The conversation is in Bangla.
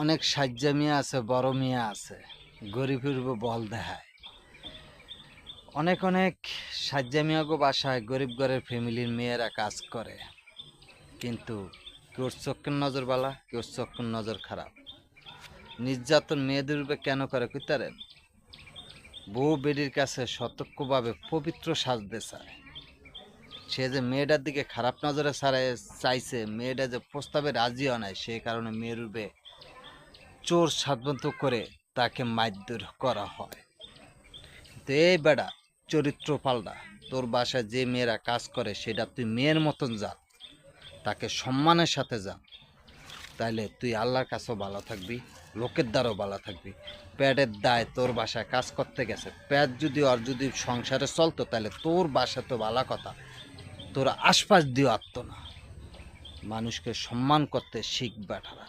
অনেক সাজ্জা মিয়া আছে, বড় মিয়া আছে, গরিবের উপর বল দেখায়। অনেক অনেক সাজ্জা মিয়াগো বাসায় গরিব ঘরের ফ্যামিলির মেয়েরা কাজ করে, কিন্তু কেউর চক্ষের নজর বালা, কেউর চক্ষের নজর খারাপ। নির্যাতন মেয়েদের উপরে কেন করে কইতারেন? বউ বেডির কাছে সতর্কভাবে পবিত্র সাজতে চায়। সে যে মেয়েটার দিকে খারাপ নজরে চাইছে, মেয়েটা যে প্রস্তাবে রাজিও নাই, সেই কারণে মেয়ের উপরে চোর সাব্যস্ত করে তাকে মারধর করা হয়। তো এই বেটা, চরিত্র পাল্টা। তোর বাসায় যে মেয়েরা কাজ করে সেটা তুই মেয়ের মতন যা, তাকে সম্মানের সাথে যা, তাইলে তুই আল্লাহর কাছেও ভালো থাকবি, লোকের দ্বারাও ভালো থাকবি। পেটের দায় তোর বাসায় কাজ করতে গেছে, পেট যদি ওর যদি সংসারে চলতো তাহলে তোর বাসা তো ভালো কথা, তোর আশপাশ দিয়েও আসতো না। মানুষকে সম্মান করতে শিখ বেটারা।